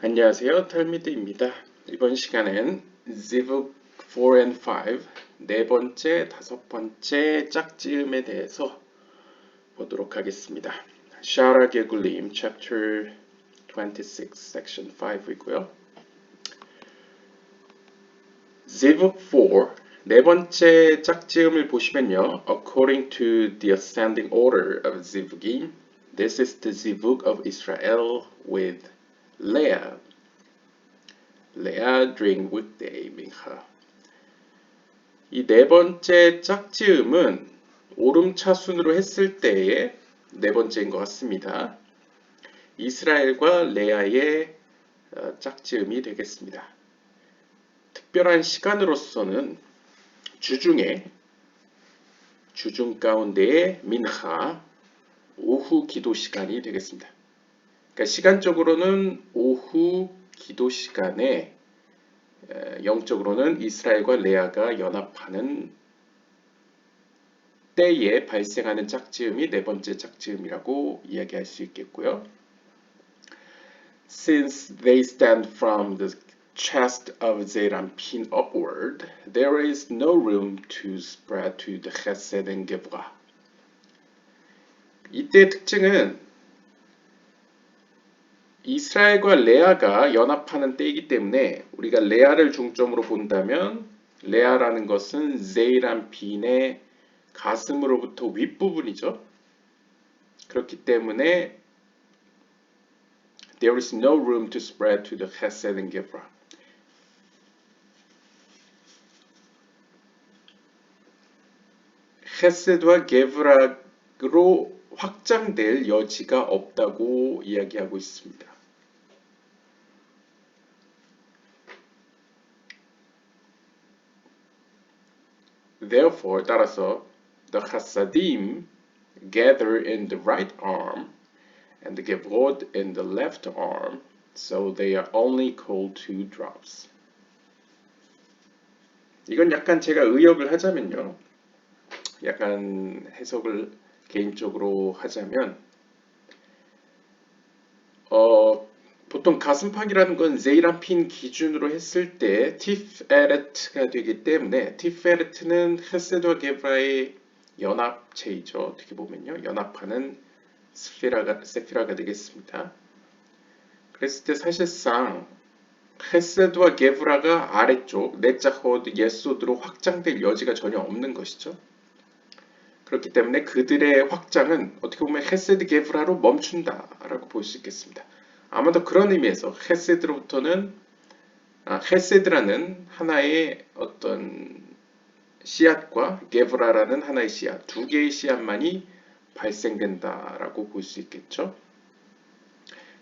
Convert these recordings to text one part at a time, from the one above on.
안녕하세요, 탈미드입니다. 이번 시간엔 Zivug 4 and 5, 네 번째, 다섯 번째 짝지음에 대해서 보도록 하겠습니다. 샤라 게굴림, chapter 26, section 5이고요. Zivug 4, 네 번째 짝지음을 보시면요. According to the ascending order of Zivugim, this is the Zivug of Israel with Leah during weekday mincha. 이 네 번째 짝지음은 오름차순으로 했을 때의 네 번째인 것 같습니다. 이스라엘과 레아의 짝지음이 되겠습니다. 특별한 시간으로서는 주중 가운데의 민하, 오후 기도 시간이 되겠습니다. 그러니까 시간적으로는 오후 기도 시간에 영적으로는 이스라엘과 레아가 연합하는 때에 발생하는 짝지음이 네 번째 짝지음이라고 이야기할 수 있겠고요. Since they stand from the chest of Zeranpin upward, there is no room to spread to the Chesed and Gevurah. 이때의 특징은 이스라엘과 레아가 연합하는 때이기 때문에 우리가 레아를 중점으로 본다면 레아라는 것은 제이란핀의 가슴으로부터 윗부분이죠. 그렇기 때문에 there is no room to spread to the Chesed and Gevurah. 헤세드와 게브라로 확장될 여지가 없다고 이야기하고 있습니다. Therefore, 따라서 the Chasadim gather in the right arm and the Gevurot in the left arm, so they are only called two drops. 이건 약간 제가 의역을 하자면요. 약간 해석을 개인적으로 하자면 보통 가슴팍이라는 건 제이란핀 기준으로 했을 때 티페레트가 되기 때문에 티페레트는 헤세드와 게브라의 연합체이죠. 어떻게 보면요. 연합하는 세피라가 되겠습니다. 그랬을 때 사실상 헤세드와 게브라가 아래쪽 네자호드 예소드로 확장될 여지가 전혀 없는 것이죠. 그렇기 때문에 그들의 확장은 어떻게 보면 헤세드 게브라로 멈춘다라고 볼 수 있겠습니다. 아마도 그런 의미에서 헤세드라는 하나의 어떤 씨앗과 게브라라는 하나의 씨앗, 두 개의 씨앗만이 발생된다라고 볼 수 있겠죠.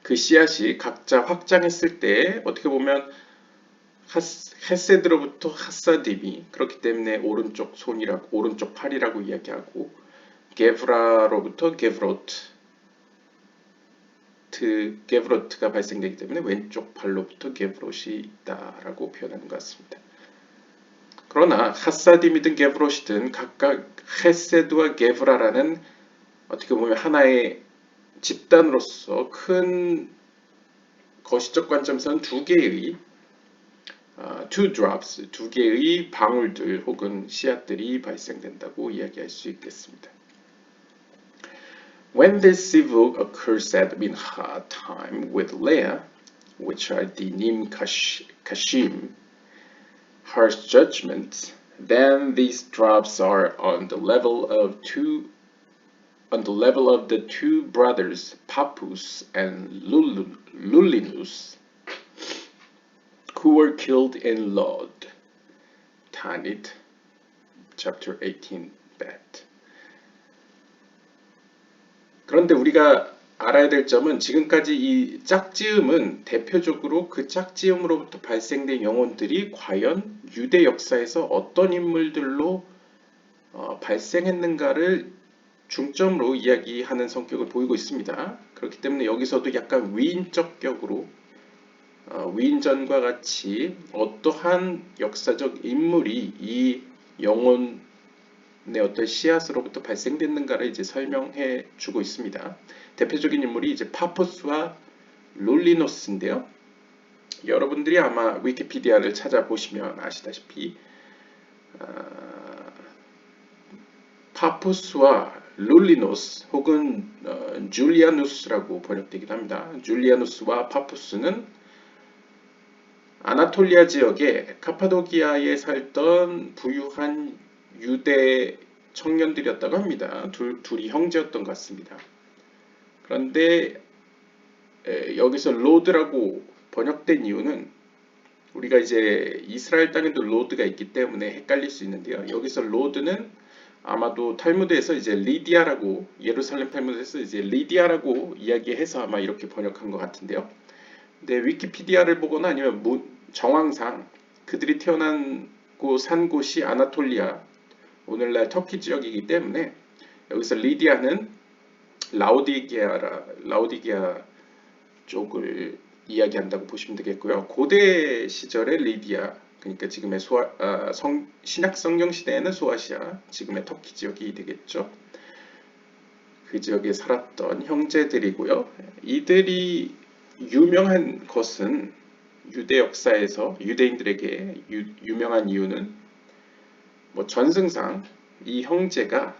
그 씨앗이 각자 확장했을 때 어떻게 보면 헤세드로부터 하사딥이 그렇기 때문에 오른쪽 손이라고 오른쪽 팔이라고 이야기하고 게브라로부터 게브로트가 발생되기 때문에 왼쪽 팔로부터 게브롯이 있다라고 표현하는 것 같습니다. 그러나 하사딤이든 게브롯이든 각각 헤세드와 게브라라는 어떻게 보면 하나의 집단으로서 큰 거시적 관점에서는 두 개의 two drops, 두 개의 방울들 혹은 씨앗들이 발생된다고 이야기할 수 있겠습니다. When this zivug occurs at mincha time with Leah, which are dinim kashim, harsh judgments, then these drops are on the level of the two brothers Pappus and Lulinus, who were killed in Lod. Tanit, chapter 18, bet. 그런데 우리가 알아야 될 점은 지금까지 이 짝지음은 대표적으로 그 짝지음으로부터 발생된 영혼들이 과연 유대 역사에서 어떤 인물들로 발생했는가를 중점으로 이야기하는 성격을 보이고 있습니다. 그렇기 때문에 여기서도 약간 위인적 격으로 위인전과 같이 어떠한 역사적 인물이 이 영혼의 어떤 씨앗으로부터 발생됐는가를 이제 설명해 주고 있습니다. 대표적인 인물이 이제 파포스와 롤리노스인데요. 여러분들이 아마 위키피디아를 찾아보시면 아시다시피 파푸스와 룰리노스 혹은 줄리아누스라고 번역되기도 합니다. 줄리아누스와 파푸스는 아나톨리아 지역의 카파도키아에 살던 부유한 유대 청년들이었다고 합니다. 둘이 형제였던 것 같습니다. 그런데 여기서 로드라고 번역된 이유는 우리가 이제 이스라엘 땅에도 로드가 있기 때문에 헷갈릴 수 있는데요. 여기서 로드는 아마도 탈무드에서 이제 리디아라고, 예루살렘 탈무드에서 이제 리디아라고 이야기해서 아마 이렇게 번역한 것 같은데요. 근데 위키피디아를 보거나 아니면 정황상 그들이 태어난고 산 곳이 아나톨리아, 오늘날 터키 지역이기 때문에 여기서 리디아는 라오디게아 쪽을 이야기한다고 보시면 되겠고요. 고대 시절의 리디아, 그러니까 지금의 신약 성경 시대에는 소아시아, 지금의 터키 지역이 되겠죠. 그 지역에 살았던 형제들이고요. 이들이 유명한 것은 유대 역사에서 유대인들에게 유명한 이유는 뭐 전승상 이 형제가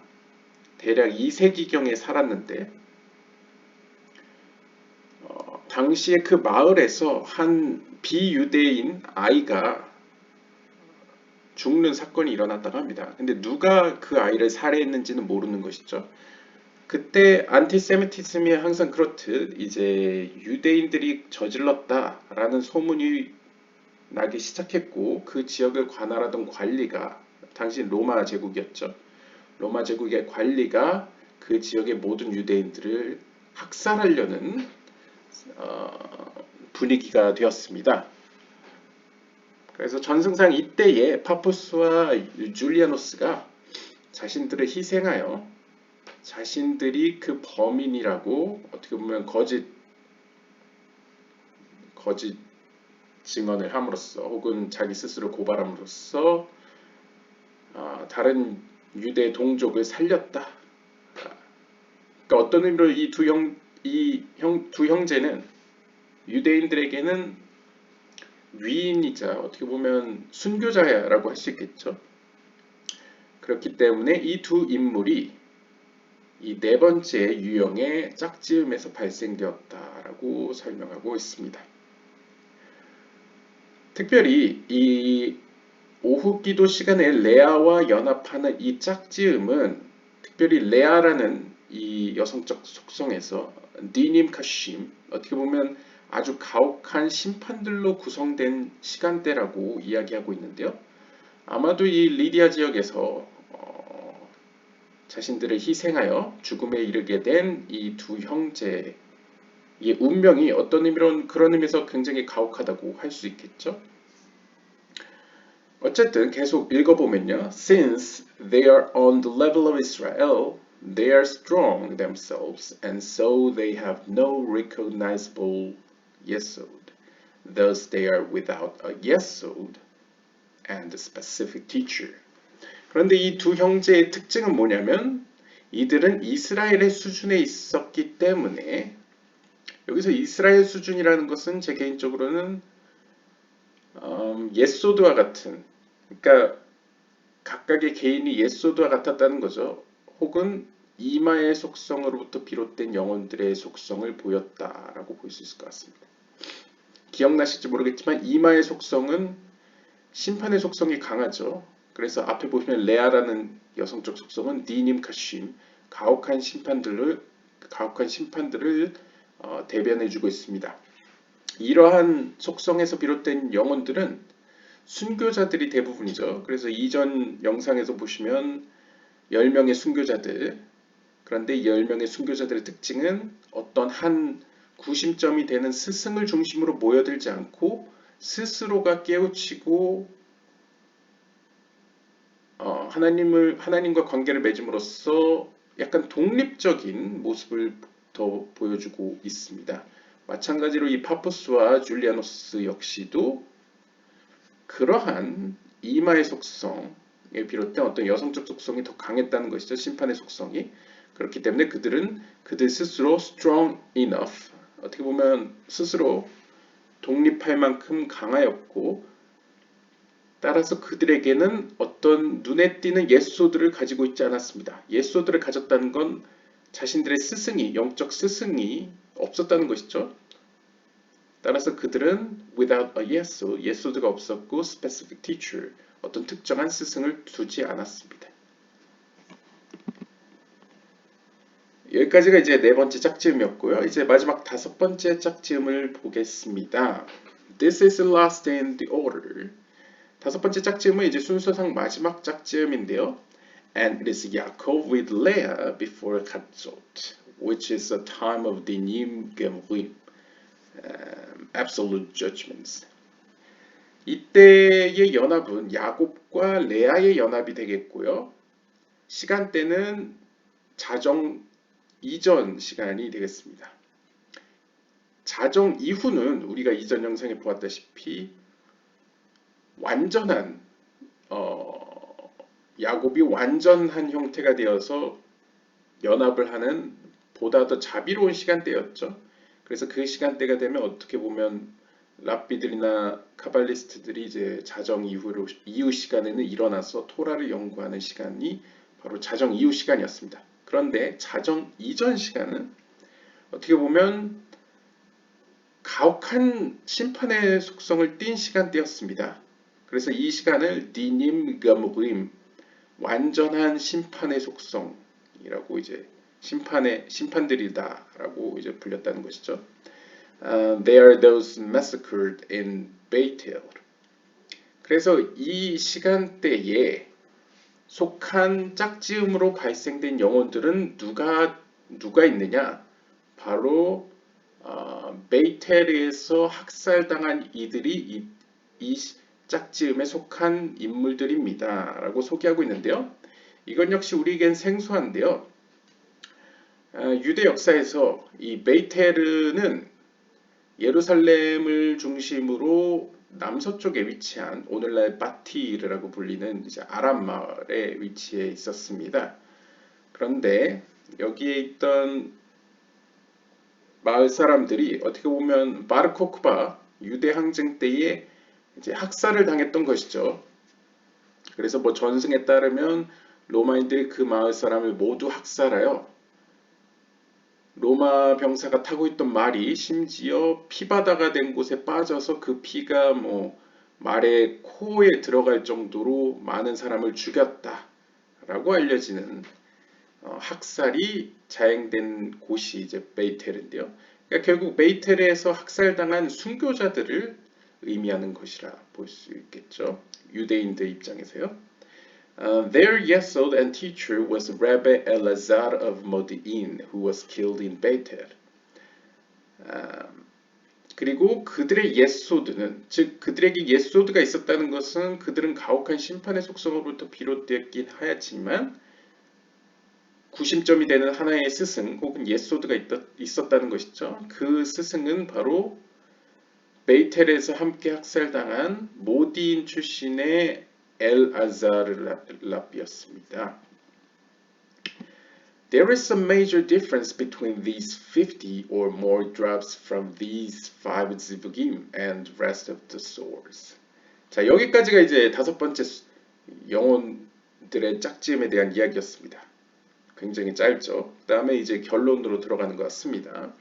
대략 2세기경에 살았는데 당시에 그 마을에서 한 비유대인 아이가 죽는 사건이 일어났다고 합니다. 근데 누가 그 아이를 살해했는지는 모르는 것이죠. 그때 안티세미티즘이 항상 그렇듯 이제 유대인들이 저질렀다라는 소문이 나기 시작했고 그 지역을 관할하던 관리가 당시 로마 제국이었죠. 로마 제국의 관리가 그 지역의 모든 유대인들을 학살하려는 분위기가 되었습니다. 그래서 전승상 이때에 파푸스와 줄리아노스가 자신들을 희생하여 자신들이 그 범인이라고 어떻게 보면 거짓 증언을 함으로써 혹은 자기 스스로 고발함으로써 다른 유대 동족을 살렸다. 그러니까 어떤 의미로 이 두 형제는 유대인들에게는 위인이자 어떻게 보면 순교자라고 할 수 있겠죠. 그렇기 때문에 이 두 인물이 이 네 번째 유형의 짝지음에서 발생되었다라고 설명하고 있습니다. 특별히 이 오후 기도 시간에 레아와 연합하는 이 짝지음은 특별히 레아라는 이 여성적 속성에서 디님 카심, 어떻게 보면 아주 가혹한 심판들로 구성된 시간대라고 이야기하고 있는데요. 아마도 이 리디아 지역에서 자신들을 희생하여 죽음에 이르게 된 이 두 형제의 운명이 어떤 의미로는 그런 의미에서 굉장히 가혹하다고 할 수 있겠죠. 어쨌든 계속 읽어보면요. Since they are on the level of Israel, they are strong themselves, and so they have no recognizable yesod. Thus they are without a yesod and a specific teacher. 그런데 이 두 형제의 특징은 뭐냐면 이들은 이스라엘의 수준에 있었기 때문에 여기서 이스라엘 수준이라는 것은 제 개인적으로는 예소드와 같은, 그러니까 각각의 개인이 예소드와 같았다는 거죠. 혹은 이마의 속성으로부터 비롯된 영혼들의 속성을 보였다라고 볼 수 있을 것 같습니다. 기억나실지 모르겠지만 이마의 속성은 심판의 속성이 강하죠. 그래서 앞에 보시면 레아라는 여성적 속성은 디님 카심, 가혹한 심판들을 대변해주고 있습니다. 이러한 속성에서 비롯된 영혼들은 순교자들이 대부분이죠. 그래서 이전 영상에서 보시면 10명의 순교자들, 그런데 10명의 순교자들의 특징은 어떤 한 구심점이 되는 스승을 중심으로 모여들지 않고 스스로가 깨우치고 하나님과 관계를 맺음으로써 약간 독립적인 모습을 더 보여주고 있습니다. 마찬가지로 이 파푸스와 줄리아노스 역시도 그러한 이마의 속성에 비롯된 어떤 여성적 속성이 더 강했다는 것이죠. 심판의 속성이. 그렇기 때문에 그들 스스로 strong enough, 어떻게 보면 스스로 독립할 만큼 강하였고 따라서 그들에게는 어떤 눈에 띄는 예소들을 가지고 있지 않았습니다. 예소들을 가졌다는 건 자신들의 스승이, 영적 스승이 없었다는 것이죠. 따라서 그들은 without a 예소, 예소드가 없었고 specific teacher, 어떤 특정한 스승을 두지 않았습니다. 여기까지가 이제 네 번째 짝지음이었고요. 이제 마지막 다섯 번째 짝지음을 보겠습니다. This is the last in the order. 다섯 번째 짝지음은 이제 순서상 마지막 짝지음인데요. And it is Yaakov with Leah before Chatzot, which is a time of dinim gemrim, absolute judgments. 이때의 연합은 야곱과 레아의 연합이 되겠고요. 시간대는 자정 이전 시간이 되겠습니다. 자정 이후는 우리가 이전 영상에 보았다시피 완전한 야곱이 완전한 형태가 되어서 연합을 하는 보다 더 자비로운 시간대였죠. 그래서 그 시간대가 되면 어떻게 보면 랍비들이나 카발리스트들이 이제 자정 이후 시간에는 일어나서 토라를 연구하는 시간이 바로 자정 이후 시간이었습니다. 그런데 자정 이전 시간은 어떻게 보면 가혹한 심판의 속성을 띤 시간대였습니다. 그래서 이 시간을 디님 가무림, 완전한 심판의 속성이라고 이제 심판들이다라고 이제 불렸다는 것이죠. They are those massacred in Bethel. 그래서 이 시간대에 속한 짝지음으로 발생된 영혼들은 누가 있느냐? 바로 베이텔에서 학살당한 이들이 이 짝지음에 속한 인물들입니다. 라고 소개하고 있는데요. 이건 역시 우리에겐 생소한데요. 유대 역사에서 이 베이텔은 예루살렘을 중심으로 남서쪽에 위치한 오늘날 바티르라고 불리는 이제 아람 마을에 위치해 있었습니다. 그런데 여기에 있던 마을 사람들이 어떻게 보면 바르코크바 유대 항쟁 때에 이제 학살을 당했던 것이죠. 그래서 뭐 전승에 따르면 로마인들이 그 마을 사람을 모두 학살하여 로마 병사가 타고 있던 말이 심지어 피바다가 된 곳에 빠져서 그 피가 뭐 말의 코에 들어갈 정도로 많은 사람을 죽였다라고 알려지는 학살이 자행된 곳이 이제 베이텔인데요. 그러니까 결국 베이텔에서 학살당한 순교자들을 의미하는 것이라 볼 수 있겠죠. 유대인들 입장에서요. Their Yesod and teacher was Rabbi Elazar of Modi'in, who was killed in Beitel. 그리고 그들의 예소드는, 즉 그들에게 예소드가 있었다는 것은 그들은 가혹한 심판의 속성으로부터 비롯되었긴 하였지만 구심점이 되는 하나의 스승 혹은 예소드가 있었다는 것이죠. 그 스승은 바로 베이텔에서 함께 학살당한 모디인 출신의 엘아자르 랍비였습니다. There is a major difference between these 50 or more drops from these 5 zivugim and rest of the souls. 자, 여기까지가 이제 다섯 번째 영혼들의 짝지음에 대한 이야기였습니다. 굉장히 짧죠. 그 다음에 이제 결론으로 들어가는 것 같습니다.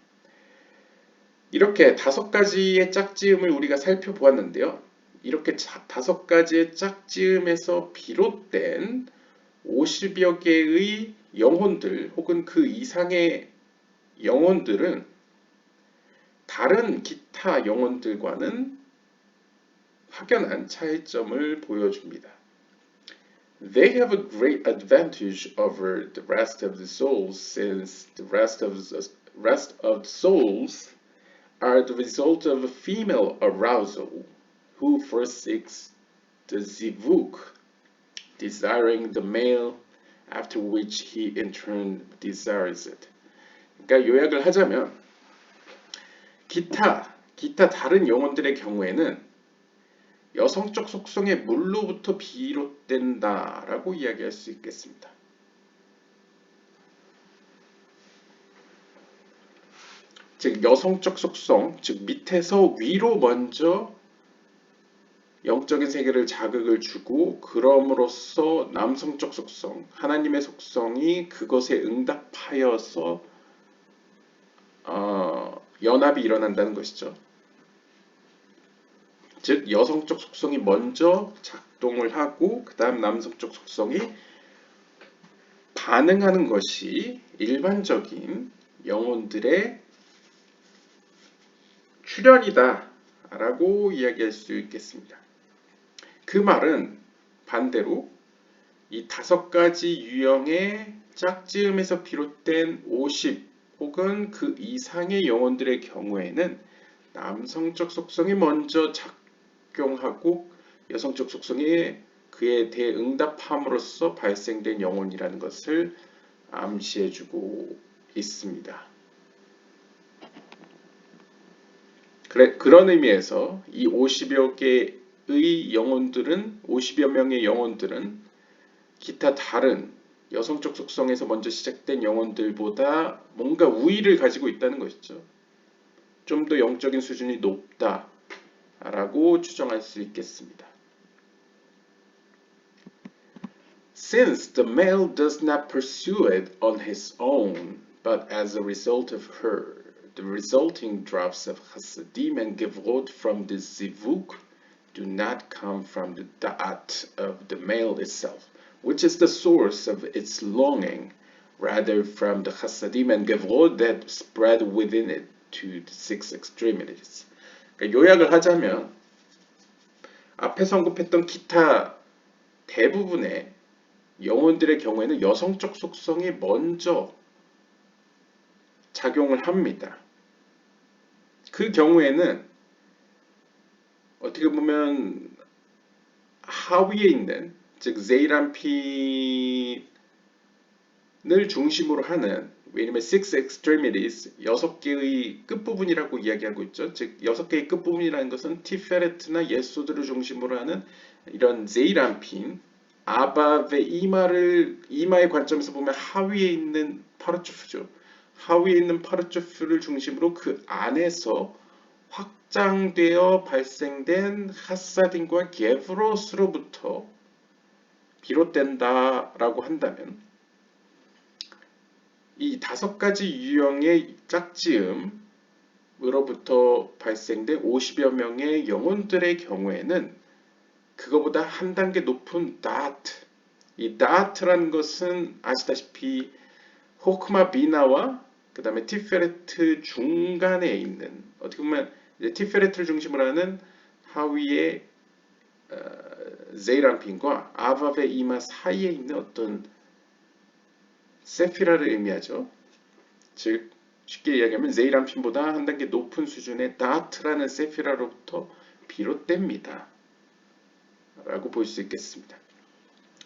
이렇게 다섯 가지의 짝지음을 우리가 살펴보았는데요. 이렇게 다섯 가지의 짝지음에서 비롯된 50여 개의 영혼들 혹은 그 이상의 영혼들은 다른 기타 영혼들과는 확연한 차이점을 보여줍니다. They have a great advantage over the rest of the souls since the rest of the souls are the result of a female arousal who first seeks the zivug, desiring the male, after which he in turn desires it. 그러니까 요약을 하자면 기타 다른 영혼들의 경우에는 여성적 속성의 물로부터 비롯된다라고 이야기할 수 있겠습니다. 즉 여성적 속성, 즉 밑에서 위로 먼저 영적인 세계를 자극을 주고 그럼으로써 남성적 속성, 하나님의 속성이 그것에 응답하여서 연합이 일어난다는 것이죠. 즉 여성적 속성이 먼저 작동을 하고 그 다음 남성적 속성이 반응하는 것이 일반적인 영혼들의 출현이다 라고 이야기할 수 있겠습니다. 그 말은 반대로 이 5가지 유형의 짝지음에서 비롯된 50 혹은 그 이상의 영혼들의 경우에는 남성적 속성이 먼저 작용하고 여성적 속성이 그에 대응답함으로써 발생된 영혼이라는 것을 암시해주고 있습니다. 그런 의미에서 이 50여 개의 영혼들은 50여 명의 영혼들은 기타 다른 여성적 속성에서 먼저 시작된 영혼들보다 뭔가 우위를 가지고 있다는 것이죠. 좀 더 영적인 수준이 높다라고 추정할 수 있겠습니다. Since the male does not pursue it on his own, but as a result of her, the resulting drops of Chassidim and Gevrot from the Zivuk do not come from the da'at of the male itself, which is the source of its longing, rather from the Chassidim and Gevrot that spread within it to the 6 extremities. 그러니까 요약을 하자면 앞에 언급했던 기타 대부분의 영혼들의 경우에는 여성적 속성이 먼저 작용을 합니다. 그 경우에는 어떻게 보면 하위에 있는 즉 제이람핀을 중심으로 하는 왜냐면 6 extremities 6개의 끝부분이라고 이야기하고 있죠. 즉 6개의 끝부분이라는 것은 티페레트나 예소드를 중심으로 하는 이런 제이람핀 아바의 이마의 관점에서 보면 하위에 있는 파르초프죠. 하위에 있는 파르초프를 중심으로 그 안에서 확장되어 발생된 하사딘과 게브로스로부터 비롯된다라고 한다면 이 5가지 유형의 짝지음으로부터 발생된 50여 명의 영혼들의 경우에는 그거보다 한 단계 높은 다트, 이 다트라는 것은 아시다시피 호크마 비나와 그 다음에 티페레트 중간에 있는 어떻게 보면 이제 티페레트를 중심으로 하는 하위의 제이람핀과 아바베 이마 사이에 있는 어떤 세피라를 의미하죠. 즉 쉽게 이야기하면 제이람핀보다 한 단계 높은 수준의 다트라는 세피라로부터 비롯됩니다. 라고 볼 수 있겠습니다.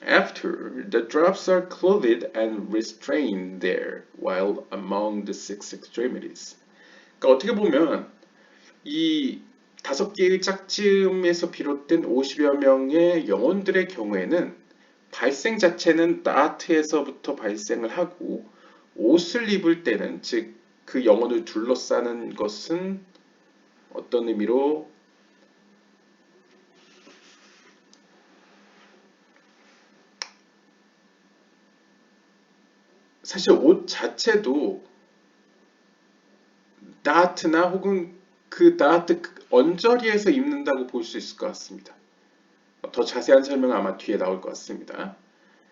After, the drops are clothed and restrained there, while among the 6 extremities. 그러니까 어떻게 보면 이 5개의 짝지음에서 비롯된 50여 명의 영혼들의 경우에는 발생 자체는 다트에서부터 발생을 하고 옷을 입을 때는 즉 그 영혼을 둘러싸는 것은 어떤 의미로 사실 옷 자체도 다트나 혹은 그 다트 언저리에서 입는다고 볼 수 있을 것 같습니다. 더 자세한 설명은 아마 뒤에 나올 것 같습니다.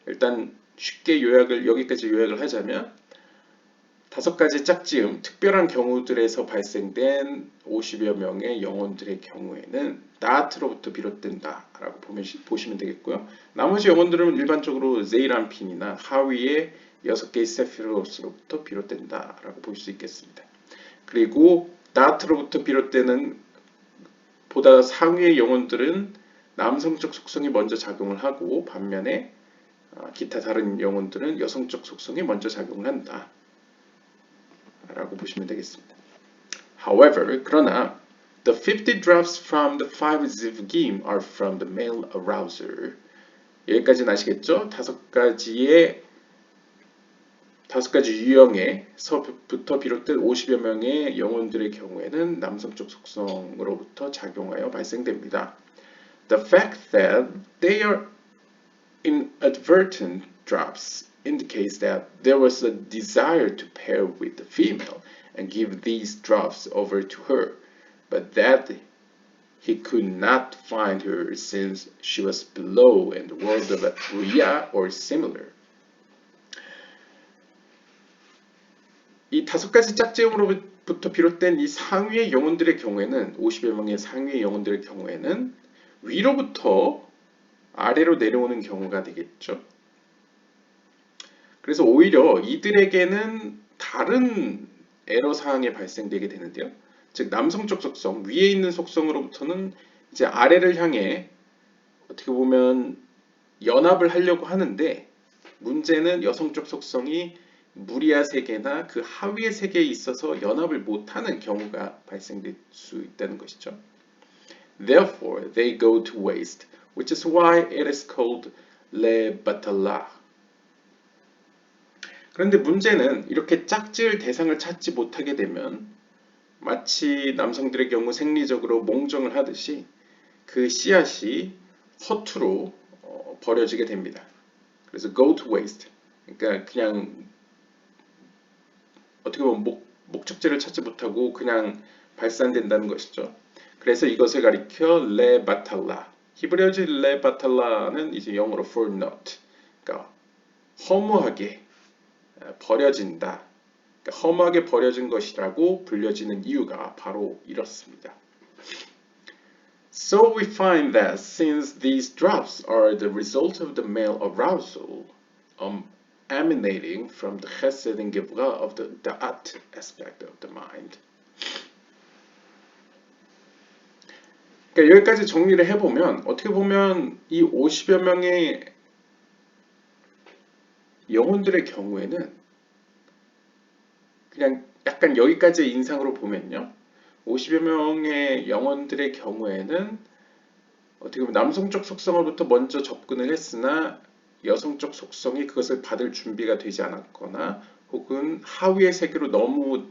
일단 쉽게 여기까지 요약을 하자면 5가지 짝지음, 특별한 경우들에서 발생된 50여 명의 영혼들의 경우에는 다트로부터 비롯된다라고 보시면 되겠고요. 나머지 영혼들은 일반적으로 제이람핀이나 하위의 6개의 세피로스로부터 비롯된다라고 볼 수 있겠습니다. 그리고 다트로부터 비롯되는 보다 상위의 영혼들은 남성적 속성이 먼저 작용을 하고 반면에 기타 다른 영혼들은 여성적 속성이 먼저 작용을 한다 라고 보시면 되겠습니다. However, 그러나 the 50 drops from the 5 zivgim are from the male arouser. 여기까지는 아시겠죠? 5가지의 다섯 가지 유형에서부터 비롯된 50여 명의 영혼들의 경우에는 남성적 속성으로부터 작용하여 발생됩니다. The fact that they are inadvertent drops indicates that there was a desire to pair with the female and give these drops over to her, but that he could not find her since she was below in the world of Rhea or similar. 이 다섯 가지 짝지음으로부터 비롯된 이 상위의 영혼들의 경우에는 50여 명의 상위의 영혼들의 경우에는 위로부터 아래로 내려오는 경우가 되겠죠. 그래서 오히려 이들에게는 다른 에러 사항이 발생되게 되는데요. 즉 남성적 속성, 위에 있는 속성으로부터는 이제 아래를 향해 어떻게 보면 연합을 하려고 하는데 문제는 여성적 속성이 무리아 세계나 그 하위의 세계에 있어서 연합을 못하는 경우가 발생될 수 있다는 것이죠. Therefore, they go to waste, which is why it is called le batala. 그런데 문제는 이렇게 짝지을 대상을 찾지 못하게 되면 마치 남성들의 경우 생리적으로 몽정을 하듯이 그 씨앗이 허투루 버려지게 됩니다. 그래서 go to waste. 그러니까 그냥 어떻게 보면 목적지를 찾지 못하고 그냥 발산된다는 것이죠. 그래서 이것을 가리켜 레 바탈라. 히브리어지 레 바탈라는 이제 영어로 for naught. 그러니까 허무하게 버려진다. 그러니까 허무하게 버려진 것이라고 불려지는 이유가 바로 이렇습니다. So we find that since these drops are the result of the male arousal, emanating from the chesed and gevura of the da'at aspect of the mind. 그러니까 여기까지 정리를 해보면 어떻게 보면 이 50여 명의 영혼들의 경우에는 그냥 약간 여기까지의 인상으로 보면요. 50여 명의 영혼들의 경우에는 어떻게 보면 남성적 속성으로부터 먼저 접근을 했으나 여성적 속성이 그것을 받을 준비가 되지 않았거나 혹은 하위의 세계로 너무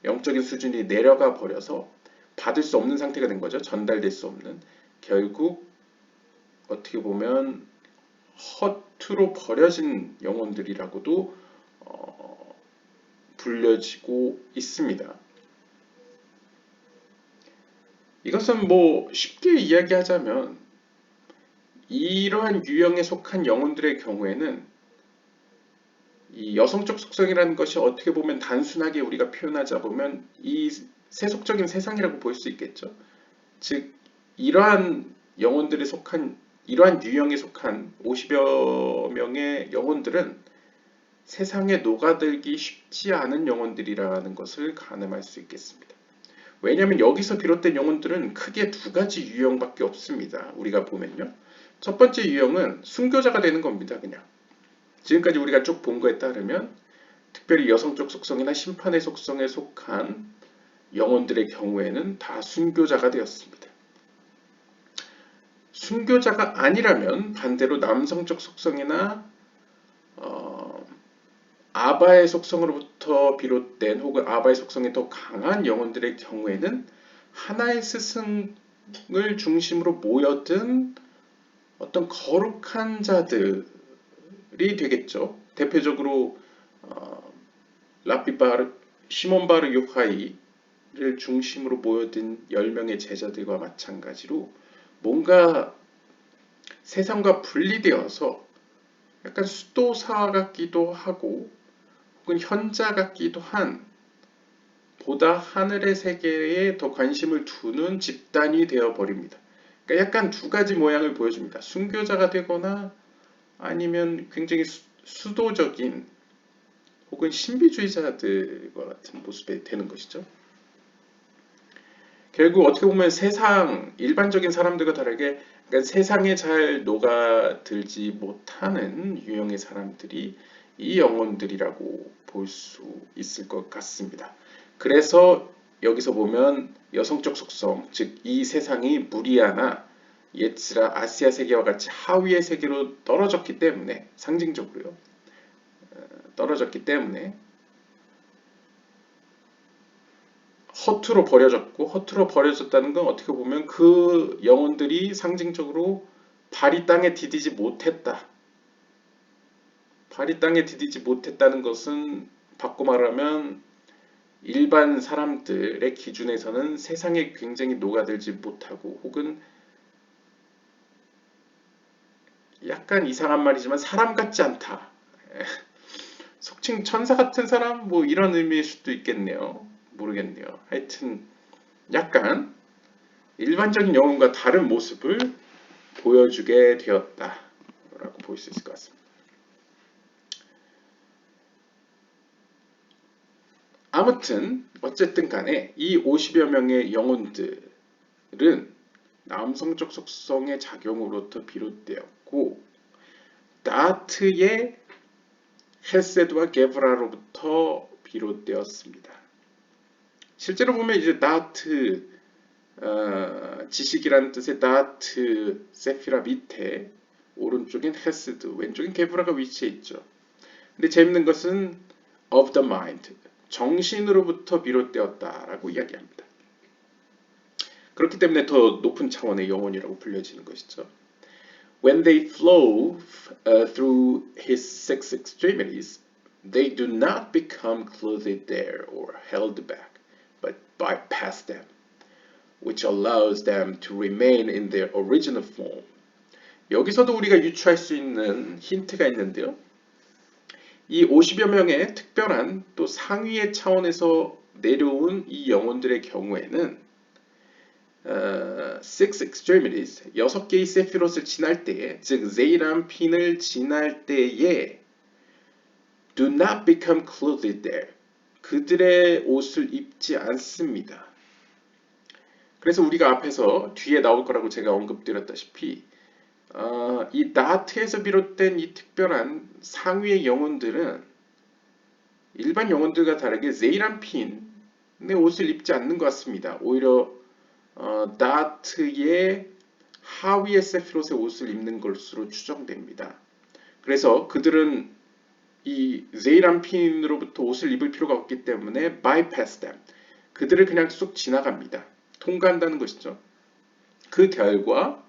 영적인 수준이 내려가 버려서 받을 수 없는 상태가 된 거죠. 전달될 수 없는. 결국 어떻게 보면 허투루 버려진 영혼들이라고도 불려지고 있습니다. 이것은 뭐 쉽게 이야기하자면 이러한 유형에 속한 영혼들의 경우에는 이 여성적 속성이라는 것이 어떻게 보면 단순하게 우리가 표현하자 보면 이 세속적인 세상이라고 볼 수 있겠죠. 즉 이러한 영혼들에 속한 이러한 유형에 속한 50여 명의 영혼들은 세상에 녹아들기 쉽지 않은 영혼들이라는 것을 가늠할 수 있겠습니다. 왜냐하면 여기서 비롯된 영혼들은 크게 두 가지 유형밖에 없습니다. 우리가 보면요. 첫 번째 유형은 순교자가 되는 겁니다. 그냥 지금까지 우리가 쭉 본 거에 따르면 특별히 여성적 속성이나 심판의 속성에 속한 영혼들의 경우에는 다 순교자가 되었습니다. 순교자가 아니라면 반대로 남성적 속성이나 아바의 속성으로부터 비롯된 혹은 아바의 속성이 더 강한 영혼들의 경우에는 하나의 스승을 중심으로 모여든 어떤 거룩한 자들이 되겠죠. 대표적으로 시몬 바르 요하이를 중심으로 모여든 10명의 제자들과 마찬가지로 뭔가 세상과 분리되어서 약간 수도사 같기도 하고 혹은 현자 같기도 한 보다 하늘의 세계에 더 관심을 두는 집단이 되어버립니다. 그러니까 약간 두 가지 모양을 보여줍니다. 순교자가 되거나 아니면 굉장히 수도적인 혹은 신비주의자들과 같은 모습이 되는 것이죠. 결국 어떻게 보면 일반적인 사람들과 다르게 그러니까 세상에 잘 녹아들지 못하는 유형의 사람들이 이 영혼들이라고 볼 수 있을 것 같습니다. 그래서 여기서 보면 여성적 속성, 즉 이 세상이 무리아나 예츠라 아시아 세계와 같이 하위의 세계로 떨어졌기 때문에 상징적으로요. 떨어졌기 때문에 허투루 버려졌고, 허투루 버려졌다는 건 어떻게 보면 그 영혼들이 상징적으로 발이 땅에 디디지 못했다. 발이 땅에 디디지 못했다는 것은 바꿔 말하면 일반 사람들의 기준에서는 세상에 굉장히 녹아들지 못하고, 혹은 약간 이상한 말이지만 사람 같지 않다. 속칭 천사 같은 사람, 뭐 이런 의미일 수도 있겠네요. 모르겠네요. 하여튼 약간 일반적인 영혼과 다른 모습을 보여주게 되었다라고 볼 수 있을 것 같습니다. 아무튼 어쨌든 간에 이 50여 명의 영혼들은 남성적 속성의 작용으로부터 비롯되었고, 다트의 헤세드와 게브라로부터 비롯되었습니다. 실제로 보면 이제 다트, 지식이라는 뜻의 다트, 세피라 밑에 오른쪽엔 헤세드, 왼쪽엔 게브라가 위치해 있죠. 근데 재밌는 것은 of the mind, 정신으로부터 비롯되었다라고 이야기합니다. 그렇기 때문에 더 높은 차원의 영혼이라고 불려지는 것이죠. When they flow through his six extremities, they do not become clothed there or held back, but bypass them, which allows them to remain in their original form. 여기서도 우리가 유추할 수 있는 힌트가 있는데요. 이 50여 명의 특별한 또 상위의 차원에서 내려온 이 영혼들의 경우에는 six extremities, 6개의 세피롯을 지날 때에, 즉 제이람핀을 지날 때에 do not become clothed there, 그들의 옷을 입지 않습니다. 그래서 우리가 앞에서 뒤에 나올 거라고 제가 언급드렸다시피 이 다트에서 비롯된 이 특별한 상위의 영혼들은 일반 영혼들과 다르게 제이람핀의 옷을 입지 않는 것 같습니다. 오히려 다트의 하위의 세피롯의 옷을 입는 것으로 추정됩니다. 그래서 그들은 이 제이람핀으로부터 옷을 입을 필요가 없기 때문에 bypass them, 그들을 그냥 쑥 지나갑니다. 통과한다는 것이죠. 그 결과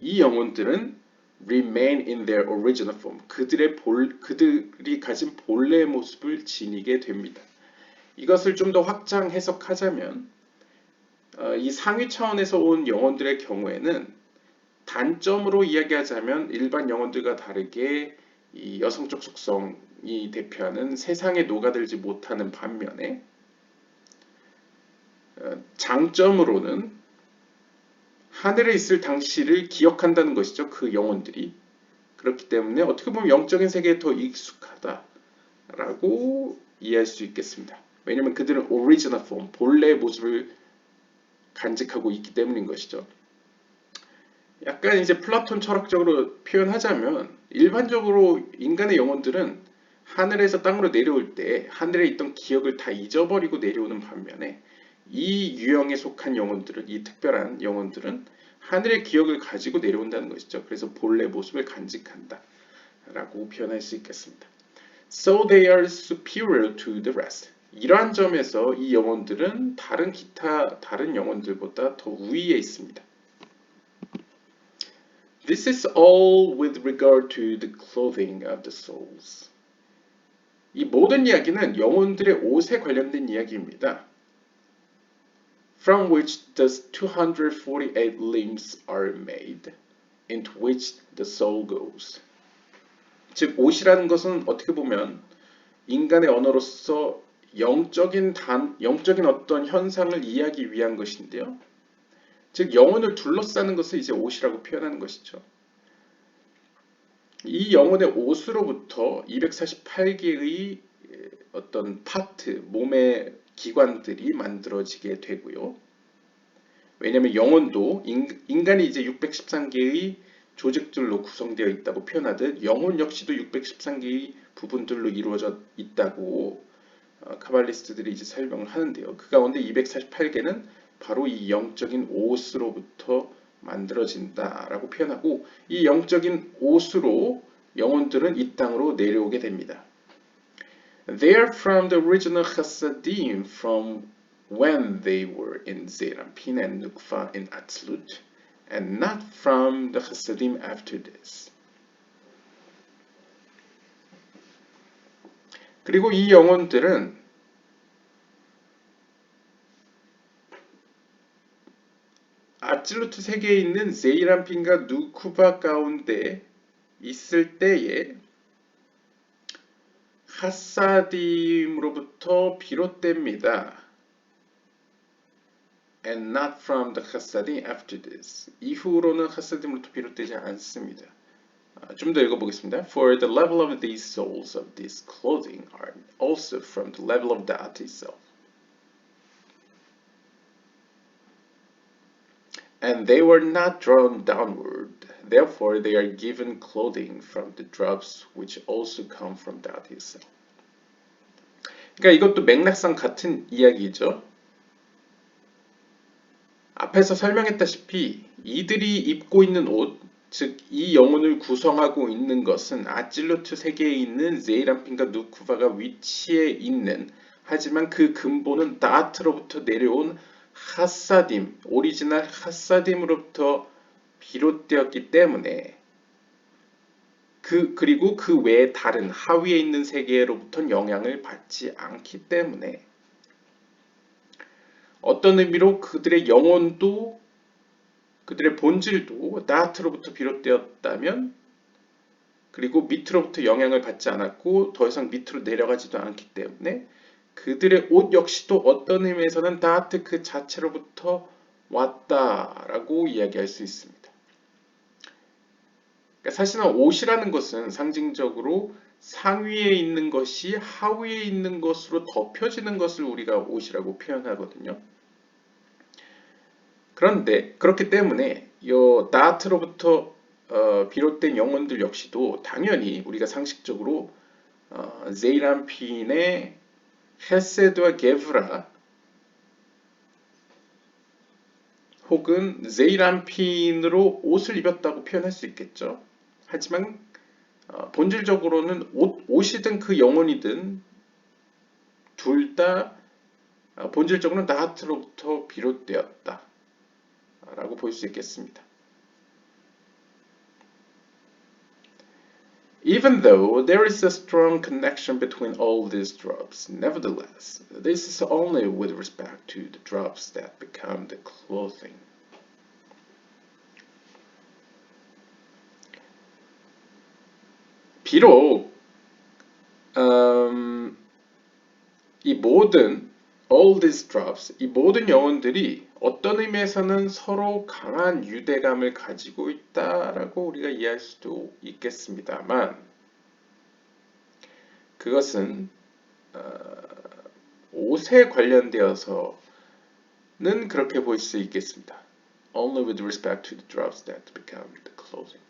이 영혼들은 remain in their original form, 그들이 가진 본래의 모습을 지니게 됩니다. 이것을 좀 더 확장 해석하자면 이 상위 차원에서 온 영혼들의 경우에는 단점으로 이야기하자면 일반 영혼들과 다르게 이 여성적 속성이 대표하는 세상에 녹아들지 못하는 반면에, 장점으로는 하늘에 있을 당시를 기억한다는 것이죠. 그 영혼들이. 그렇기 때문에 어떻게 보면 영적인 세계에 더 익숙하다라고 이해할 수 있겠습니다. 왜냐하면 그들은 original form, 본래의 모습을 간직하고 있기 때문인 것이죠. 약간 이제 플라톤 철학적으로 표현하자면, 일반적으로 인간의 영혼들은 하늘에서 땅으로 내려올 때 하늘에 있던 기억을 다 잊어버리고 내려오는 반면에, 이 유형에 속한 영혼들은, 이 특별한 영혼들은 하늘의 기억을 가지고 내려온다는 것이죠. 그래서 본래 모습을 간직한다 라고 표현할 수 있겠습니다. So they are superior to the rest. 이러한 점에서 이 영혼들은 다른 영혼들보다 더 우위에 있습니다. This is all with regard to the clothing of the souls. 이 모든 이야기는 영혼들의 옷에 관련된 이야기입니다. From which the 248 limbs are made, into which the soul goes. 즉, 옷이라는 것은 어떻게 보면 인간의 언어로서 영적인 어떤 현상을 이해하기 위한 것인데요. 즉, 영혼을 둘러싸는 것을 이제 옷이라고 표현하는 것이죠. 이 영혼의 옷으로부터 248개의 어떤 파트, 몸의 기관들이 만들어지게 되고요. 왜냐하면 영혼도 인간이 이제 613개의 조직들로 구성되어 있다고 표현하듯, 영혼 역시도 613개의 부분들로 이루어져 있다고 카발리스트들이 이제 설명을 하는데요. 그 가운데 248개는 바로 이 영적인 옷으로부터 만들어진다라고 표현하고, 이 영적인 옷으로 영혼들은 이 땅으로 내려오게 됩니다. They are from the original Chassidim from when they were in Zeir Anpin and Nukva in Atzilut, and not from the Chassidim after this. 그리고 이 영혼들은 아찔루트 세계에 있는 제일 안핀과 누쿠바 가운데 있을 때에 하사딤으로부터 비롯됩니다. And not from the 하사딤 after this. 이후로는 하사딤으로부터 비롯되지 않습니다. 좀 더 읽어보겠습니다. For the level of these souls of this clothing are also from the level of that itself. And they were not drawn downward. Therefore, they are given clothing from the drops which also come from that itself. 그러니까 이것도 맥락상 같은 이야기죠. 앞에서 설명했다시피 이들이 입고 있는 옷, 즉 이 영혼을 구성하고 있는 것은 아찔루트 세계에 있는 제일 안핀과 누쿠바가 위치해 있는, 하지만 그 근본은 다아트로부터 내려온 하사딤, 오리지널 하사딤으로부터 비롯되었기 때문에 그리고 그 외에 다른 하위에 있는 세계로부터는 영향을 받지 않기 때문에 어떤 의미로 그들의 영혼도 그들의 본질도 다아트로부터 비롯되었다면, 그리고 밑으로부터 영향을 받지 않았고 더 이상 밑으로 내려가지도 않기 때문에 그들의 옷 역시도 어떤 의미에서는 다아트 그 자체로부터 왔다라고 이야기할 수 있습니다. 그러니까 사실은 옷이라는 것은 상징적으로 상위에 있는 것이 하위에 있는 것으로 덮여지는 것을 우리가 옷이라고 표현하거든요. 그런데 그렇기 때문에 이 다아트로부터 비롯된 영혼들 역시도 당연히 우리가 상식적으로 제일 안핀의 헤세드와 게브라 혹은 제일 안핀으로 옷을 입었다고 표현할 수 있겠죠. 하지만 본질적으로는 옷이든 그 영혼이든 둘 다 본질적으로는 다아트로부터 비롯되었다 라고 볼 수 있겠습니다. Even though there is a strong connection between all these drops, nevertheless, this is only with respect to the drops that become the clothing. 비록 이 모든 all these drops, 이 모든 영혼들이 어떤 의미에서는 서로 강한 유대감을 가지고 있다라고 우리가 이해할 수도 있겠습니다만, 그것은 옷에 관련되어서는 그렇게 볼 수 있겠습니다. Only with respect to the drops that become the clothing.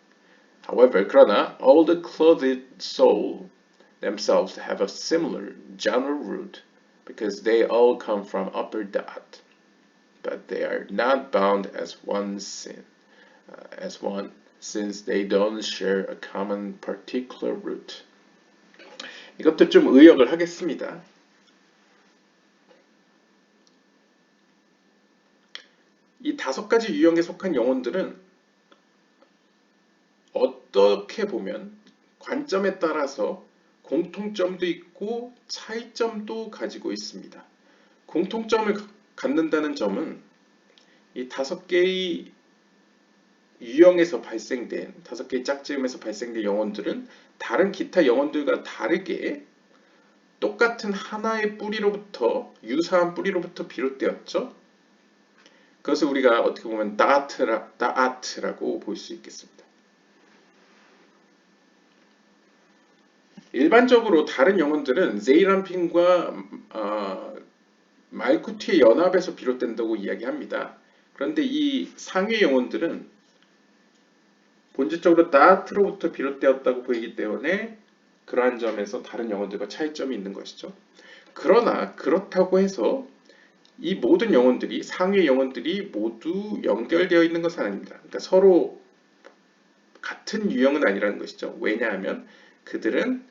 However, 그러나 all the clothed soul themselves have a similar general root because they all come from upper dot, but they are not bound as one since they don't share a common particular root. 이것도 좀 의역을 하겠습니다. 이 5가지 유형에 속한 영혼들은 어떻게 보면 관점에 따라서 공통점도 있고 차이점도 가지고 있습니다. 공통점을 갖는다는 점은 이 5개의 유형에서 발생된 5개의 짝지음에서 발생된 영혼들은 다른 기타 영혼들과 다르게 똑같은 하나의 뿌리로부터, 유사한 뿌리로부터 비롯되었죠. 그것을 우리가 어떻게 보면 다아트라고 볼 수 있겠습니다. 일반적으로 다른 영혼들은 제일 안핀과 말쿠티의 연합에서 비롯된다고 이야기합니다. 그런데 이 상위 영혼들은 본질적으로 다아트로부터 비롯되었다고 보이기 때문에 그러한 점에서 다른 영혼들과 차이점이 있는 것이죠. 그러나 그렇다고 해서 이 모든 영혼들이, 상위 영혼들이 모두 연결되어 있는 것은 아닙니다. 그러니까 서로 같은 유형은 아니라는 것이죠. 왜냐하면 그들은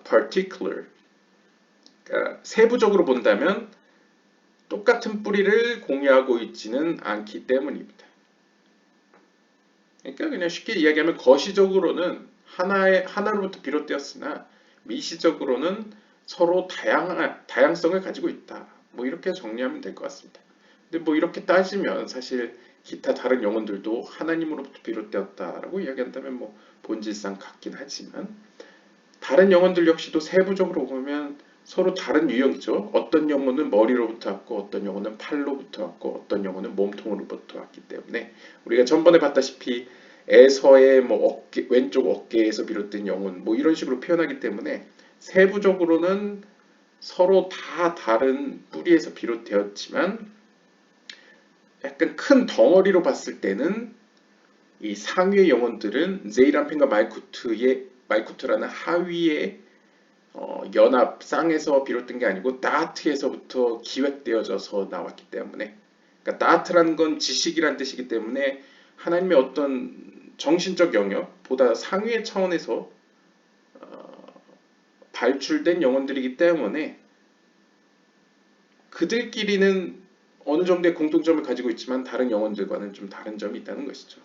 particular, 그러니까 세부적으로 본다면 똑같은 뿌리를 공유하고 있지는 않기 때문입니다. 그러니까 그냥 쉽게 이야기하면 거시적으로는 하나로부터 비롯되었으나 미시적으로는 서로 다양성을 가지고 있다. 뭐 이렇게 정리하면 될 것 같습니다. 근데 뭐 이렇게 따지면 사실 기타 다른 영혼들도 하나님으로부터 비롯되었다라고 이야기한다면 뭐 본질상 같긴 하지만 다른 영혼들 역시도 세부적으로 보면 서로 다른 유형이죠. 어떤 영혼은 머리로부터 왔고 어떤 영혼은 팔로부터 왔고 어떤 영혼은 몸통으로부터 왔기 때문에 우리가 전번에 봤다시피 에서의 뭐 왼쪽 어깨에서 비롯된 영혼 뭐 이런 식으로 표현하기 때문에 세부적으로는 서로 다 다른 뿌리에서 비롯되었지만 약간 큰 덩어리로 봤을 때는 이 상위의 영혼들은 제이람핀과 말쿠트라는 하위의 연합 쌍에서 비롯된 게 아니고 따트에서부터 기획되어져서 나왔기 때문에 그러니까 따트라는 건 지식이란 뜻이기 때문에 하나님의 어떤 정신적 영역보다 상위의 차원에서 발출된 영혼들이기 때문에 그들끼리는 어느 정도의 공통점을 가지고 있지만 다른 영혼들과는 좀 다른 점이 있다는 것이죠.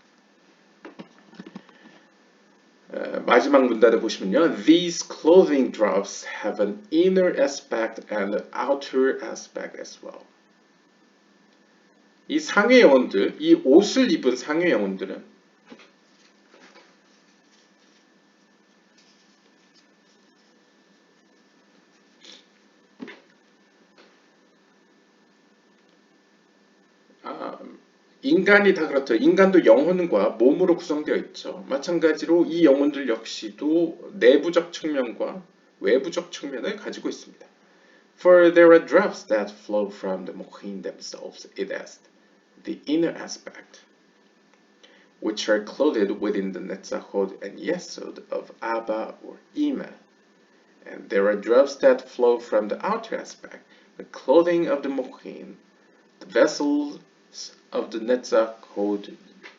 마지막 문단을 보시면요. These clothing drops have an inner aspect and an outer aspect as well. 이 상위 영혼들, 이 옷을 입은 상위 영혼들은 인간이 다 그렇죠. 인간도 영혼과 몸으로 구성되어 있죠. 마찬가지로 이 영혼들 역시도 내부적 측면과 외부적 측면을 가지고 있습니다. For there are drops that flow from the mochin themselves, it has the inner aspect, which are clothed within the netzachot and yesod of Abba or Ima. And there are drops that flow from the outer aspect, the clothing of the mochin, the vessels of the netzachot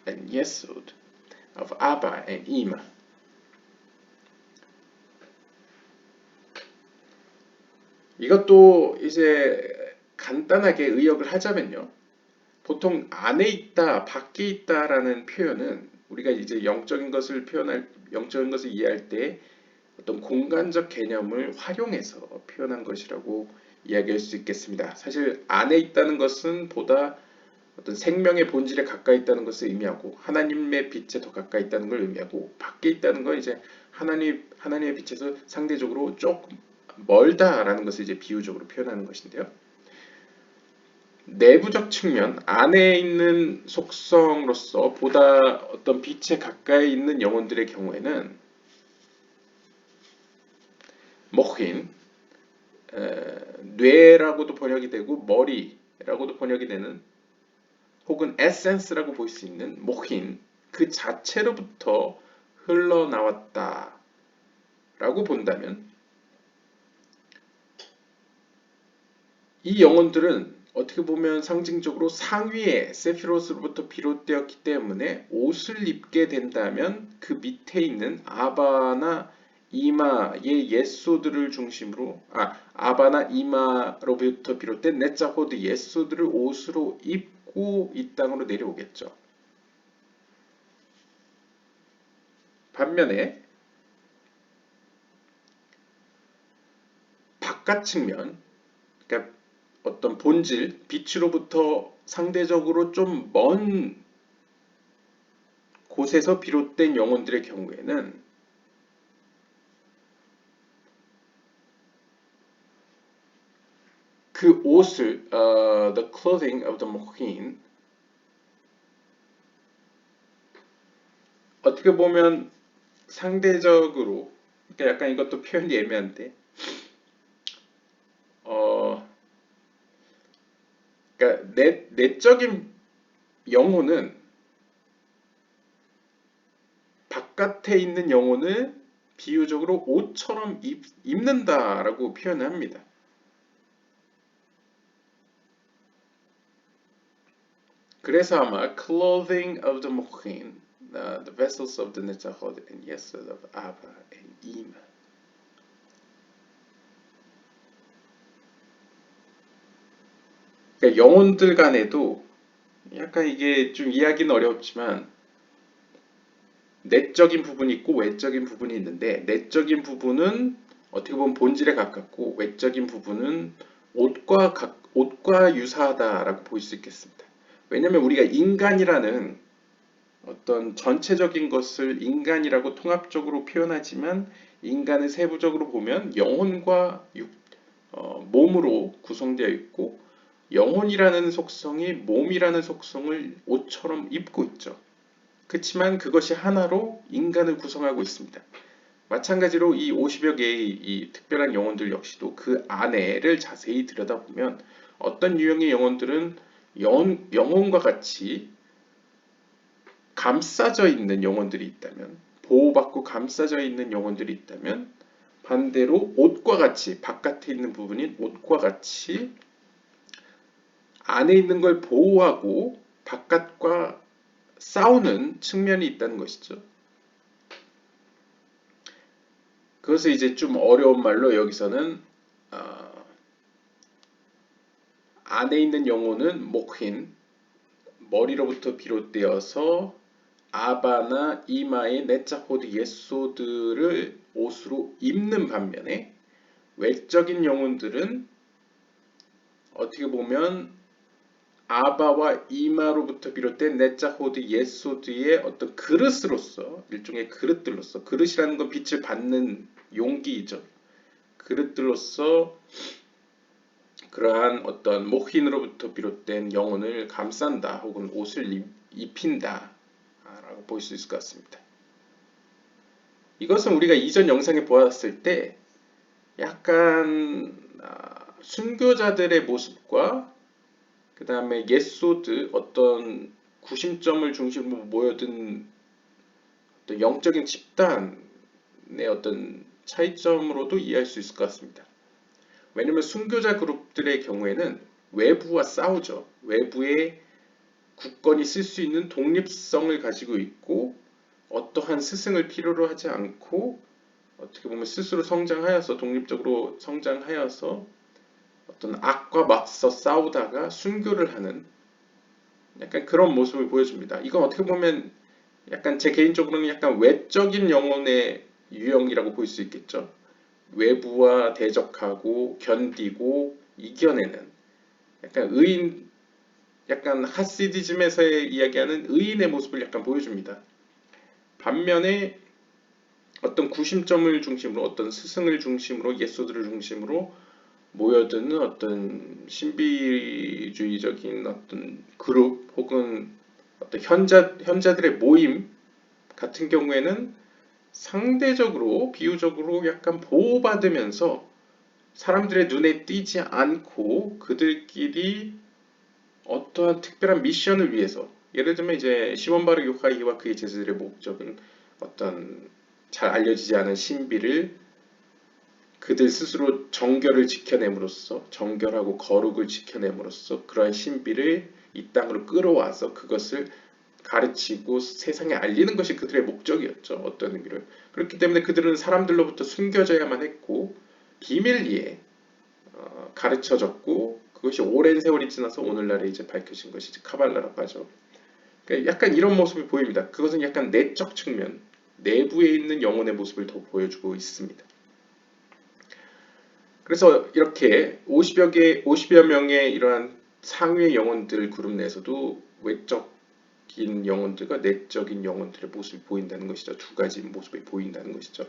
and yesod of Abba and Ima. 이것도 이제 간단하게 의역을 하자면요. 보통 안에 있다, 밖에 있다라는 표현은 우리가 이제 영적인 것을 이해할 때 어떤 공간적 개념을 활용해서 표현한 것이라고 이야기할 수 있겠습니다. 사실 안에 있다는 것은 보다 어떤 생명의 본질에 가까이 있다는 것을 의미하고 하나님의 빛에 더 가까이 있다는 걸 의미하고 밖에 있다는 건 이제 하나님의 빛에서 상대적으로 조금 멀다라는 것을 이제 비유적으로 표현하는 것인데요. 내부적 측면, 안에 있는 속성으로서 보다 어떤 빛에 가까이 있는 영혼들의 경우에는 모힌, 뇌라고도 번역이 되고 머리라고도 번역이 되는 혹은 에센스라고 볼 수 있는 모힌 그 자체로부터 흘러나왔다라고 본다면 이 영혼들은 어떻게 보면 상징적으로 상위의 세피로스로부터 비롯되었기 때문에 옷을 입게 된다면 그 밑에 있는 아바나 이마의 예소들을 중심으로 아바나 이마로부터 비롯된 네자호드 예소들을 옷으로 입고 이 땅으로 내려오겠죠. 반면에 바깥 측면, 그러니까 어떤 본질, 빛으로부터 상대적으로 좀 먼 곳에서 비롯된 영혼들의 경우에는 그 옷을, the clothing of the mohin, 어떻게 보면 상대적으로, 그러니까 약간 이것도 표현이 애매한데, 그러니까 내적인 영혼은 바깥에 있는 영혼을 비유적으로 옷처럼 입는다라고 표현을 합니다. 그래서 아마 clothing of the mochin, the vessels of the netzachot and yesod of Abba and Ima. 그러니까 영혼들 간에도 약간 이게 좀 이해하기는 어렵지만 내적인 부분이 있고 외적인 부분이 있는데 내적인 부분은 어떻게 보면 본질에 가깝고 외적인 부분은 옷과 유사하다라고 볼 수 있겠습니다. 왜냐하면 우리가 인간이라는 어떤 전체적인 것을 인간이라고 통합적으로 표현하지만 인간을 세부적으로 보면 영혼과 몸으로 구성되어 있고 영혼이라는 속성이 몸이라는 속성을 옷처럼 입고 있죠. 그렇지만 그것이 하나로 인간을 구성하고 있습니다. 마찬가지로 이 50여 개의 이 특별한 영혼들 역시도 그 안에를 자세히 들여다보면 어떤 유형의 영혼들은 영혼과 같이 감싸져 있는 영혼들이 있다면, 보호받고 감싸져 있는 영혼들이 있다면, 반대로 옷과 같이 바깥에 있는 부분인 옷과 같이 안에 있는 걸 보호하고 바깥과 싸우는 측면이 있다는 것이죠. 그것을 이제 좀 어려운 말로 여기서는 안에 있는 영혼은 목힌 머리로부터 비롯되어서 아바나 이마의 네자호드 예소드를 옷으로 입는 반면에 외적인 영혼들은 어떻게 보면 아바와 이마로부터 비롯된 네자호드 예소드의 어떤 그릇으로서 일종의 그릇들로서 그릇이라는 건 빛을 받는 용기이죠. 그릇들로서 그러한 어떤 목힌으로부터 비롯된 영혼을 감싼다 혹은 옷을 입힌다 라고 볼 수 있을 것 같습니다. 이것은 우리가 이전 영상에 보았을 때 약간 순교자들의 모습과 그 다음에 예소드 어떤 구심점을 중심으로 모여든 어떤 영적인 집단의 어떤 차이점으로도 이해할 수 있을 것 같습니다. 왜냐하면 순교자 그룹들의 경우에는 외부와 싸우죠. 외부에 굳건히 쓸 수 있는 독립성을 가지고 있고 어떠한 스승을 필요로 하지 않고 어떻게 보면 스스로 성장하여서 독립적으로 성장하여서 어떤 악과 맞서 싸우다가 순교를 하는 약간 그런 모습을 보여줍니다. 이건 어떻게 보면 약간 제 개인적으로는 약간 외적인 영혼의 유형이라고 볼 수 있겠죠. 외부와 대적하고 견디고 이겨내는 약간 의인, 약간 하시디즘에서 이야기하는 의인의 모습을 약간 보여줍니다. 반면에 어떤 구심점을 중심으로 어떤 스승을 중심으로 예소들을 중심으로 모여드는 어떤 신비주의적인 어떤 그룹 혹은 어떤 현자들의 모임 같은 경우에는 상대적으로 비유적으로 약간 보호받으면서 사람들의 눈에 띄지 않고 그들끼리 어떠한 특별한 미션을 위해서 예를 들면 이제 시몬 바르 요하이와 그의 제자들의 목적은 어떤 잘 알려지지 않은 신비를 그들 스스로 정결을 지켜냄으로써 정결하고 거룩을 지켜냄으로써 그러한 신비를 이 땅으로 끌어와서 그것을 가르치고 세상에 알리는 것이 그들의 목적이었죠. 어떤 의미를. 그렇기 때문에 그들은 사람들로부터 숨겨져야만 했고 비밀리에 가르쳐졌고 그것이 오랜 세월이 지나서 오늘날에 이제 밝혀진 것이 이제 카발라라고 하죠. 그러니까 약간 이런 모습이 보입니다. 그것은 약간 내적 측면, 내부에 있는 영혼의 모습을 더 보여주고 있습니다. 그래서 이렇게 50여 명의 이러한 상위의 영혼들 그룹 내에서도 외적인 영혼들과 내적인 영혼들의 모습이 보인다는 것이죠. 두 가지 모습이 보인다는 것이죠.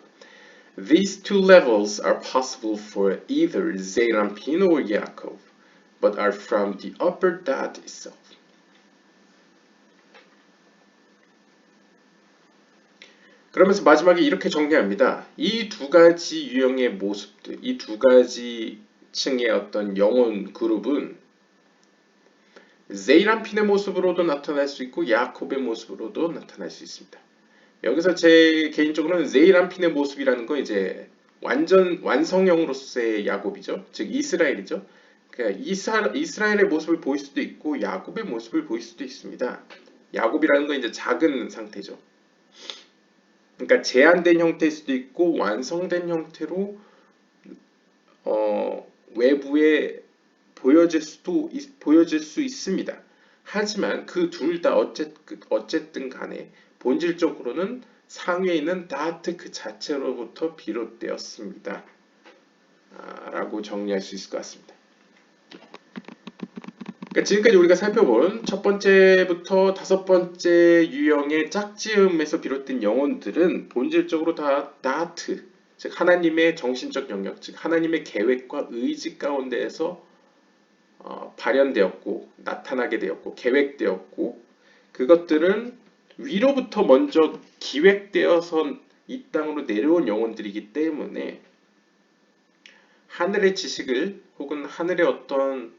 These two levels are possible for either Zeranpin or Yaakov, but are from the upper dot itself. 그러면서 마지막에 이렇게 정리합니다. 이 두 가지 유형의 모습들, 이 두 가지 층의 어떤 영혼 그룹은 제이란핀의 모습으로도 나타날 수 있고 야콥의 모습으로도 나타날 수 있습니다. 여기서 제 개인적으로는 제이란핀의 모습이라는 건 이제 완전 완성형으로서의 야곱이죠. 즉 이스라엘이죠. 그러니까 이스라엘의 모습을 보일 수도 있고 야곱의 모습을 보일 수도 있습니다. 야곱이라는 건 이제 작은 상태죠. 그러니까 제한된 형태일 수도 있고 완성된 형태로 외부에 보여질 수 있습니다. 하지만 그 둘 다 어쨌든 간에 본질적으로는 상위에 있는 that 그 자체로부터 비롯되었습니다. 라고 정리할 수 있을 것 같습니다. 그러니까 지금까지 우리가 살펴본 첫 번째부터 다섯 번째 유형의 짝지음에서 비롯된 영혼들은 본질적으로 다 that, 즉 하나님의 정신적 영역, 즉 하나님의 계획과 의지 가운데에서 발현되었고 나타나게 되었고 계획되었고, 그것들은 위로부터 먼저 기획되어서 이 땅으로 내려온 영혼들이기 때문에 하늘의 지식을 혹은 하늘의 어떤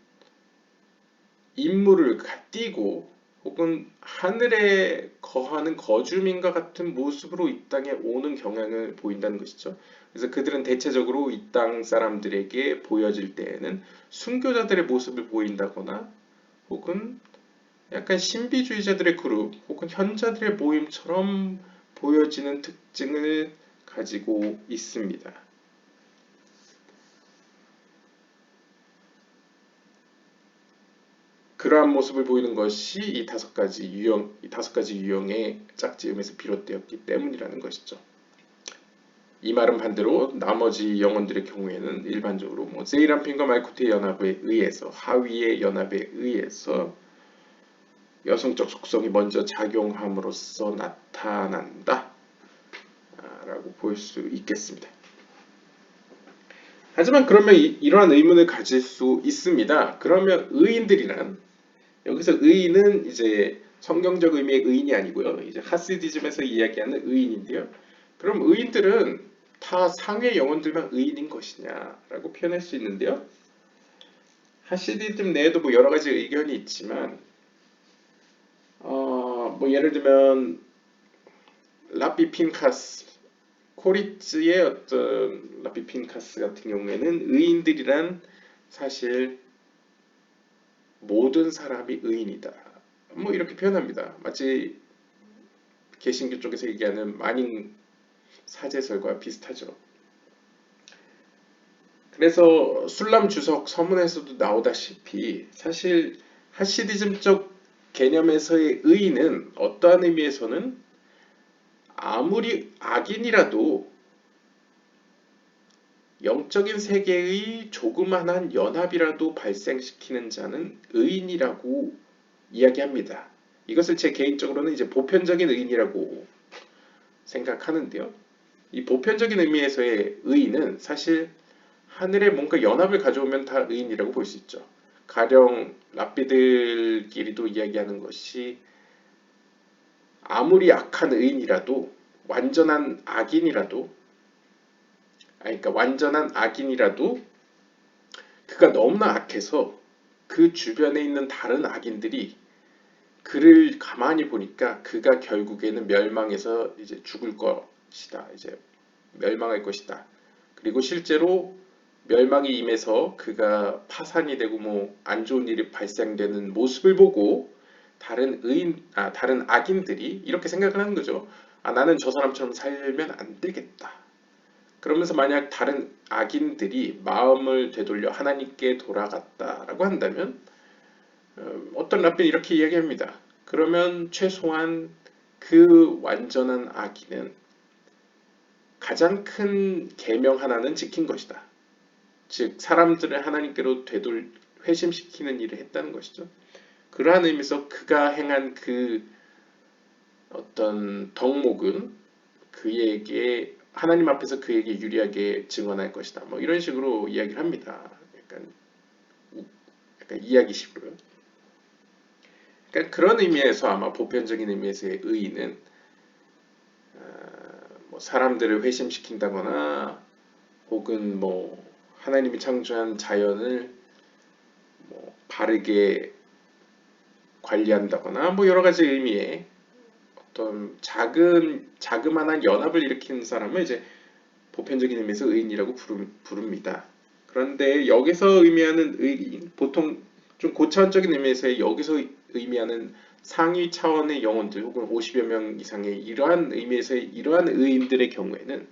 임무를 띠고 혹은 하늘에 거하는 거주민과 같은 모습으로 이 땅에 오는 경향을 보인다는 것이죠. 그래서 그들은 대체적으로 이 땅 사람들에게 보여질 때에는 순교자들의 모습을 보인다거나 혹은 약간 신비주의자들의 그룹 혹은 현자들의 모임처럼 보여지는 특징을 가지고 있습니다. 그러한 모습을 보이는 것이 이 다섯 가지 유형의 짝지음에서 비롯되었기 때문이라는 것이죠. 이 말은 반대로 나머지 영혼들의 경우에는 일반적으로 세이란핀과 말쿠트의 연합에 의해서, 하위의 연합에 의해서 여성적 속성이 먼저 작용함으로써 나타난다 라고 볼 수 있겠습니다. 하지만 그러면 이러한 의문을 가질 수 있습니다. 그러면 의인들이란, 여기서 의인은 이제 성경적 의미의 의인이 아니고요, 이제 하시디즘에서 이야기하는 의인인데요. 그럼 의인들은 다 상의 영혼들만 의인인 것이냐라고 표현할 수 있는데요. 하시디즘 내에도 여러 가지 의견이 있지만, 예를 들면 라비 핀카스, 코리츠의 어떤 라비 핀카스 같은 경우에는 의인들이란 사실 모든 사람이 의인이다, 이렇게 표현합니다. 마치 개신교 쪽에서 얘기하는 만인 사제설과 비슷하죠. 그래서 술람 주석 서문에서도 나오다시피 사실 하시디즘적 개념에서의 의인은 어떠한 의미에서는 아무리 악인이라도 영적인 세계의 조그만한 연합이라도 발생시키는 자는 의인이라고 이야기합니다. 이것을 제 개인적으로는 이제 보편적인 의인이라고 생각하는데요. 이 보편적인 의미에서의 의인은 사실 하늘에 뭔가 연합을 가져오면 다 의인이라고 볼 수 있죠. 가령 랍비들끼리도 이야기하는 것이 아무리 악한 의인이라도 완전한 악인이라도 그가 너무나 악해서 그 주변에 있는 다른 악인들이 그를 가만히 보니까 그가 결국에는 멸망해서 이제 죽을 것이다, 이제 멸망할 것이다. 그리고 실제로 멸망이 임해서 그가 파산이 되고 안 좋은 일이 발생되는 모습을 보고 다른 악인들이 이렇게 생각을 하는 거죠. 나는 저 사람처럼 살면 안 되겠다. 그러면서 만약 다른 악인들이 마음을 되돌려 하나님께 돌아갔다라고 한다면, 어떤 랍비는 이렇게 이야기합니다. 그러면 최소한 그 완전한 악인은 가장 큰 계명 하나는 지킨 것이다. 즉 사람들을 하나님께로 회심시키는 일을 했다는 것이죠. 그러한 의미에서 그가 행한 그 어떤 덕목은 그에게 하나님 앞에서 그에게 유리하게 증언할 것이다. 이런 식으로 이야기를 합니다. 약간 이야기식으로요. 그러니까 그런 의미에서 아마 보편적인 의미에서의 의의는 사람들을 회심시킨다거나 혹은 하나님이 창조한 자연을 바르게 관리한다거나 여러 가지 의미의 어떤 자그마한 연합을 일으키는 사람을 이제 보편적인 의미에서 의인이라고 부릅니다. 그런데 여기서 의미하는 의인, 보통 좀 고차원적인 의미에서 여기서 의미하는 상위 차원의 영혼들 혹은 50여 명 이상의 이러한 의미에서의 이러한 의인들의 경우에는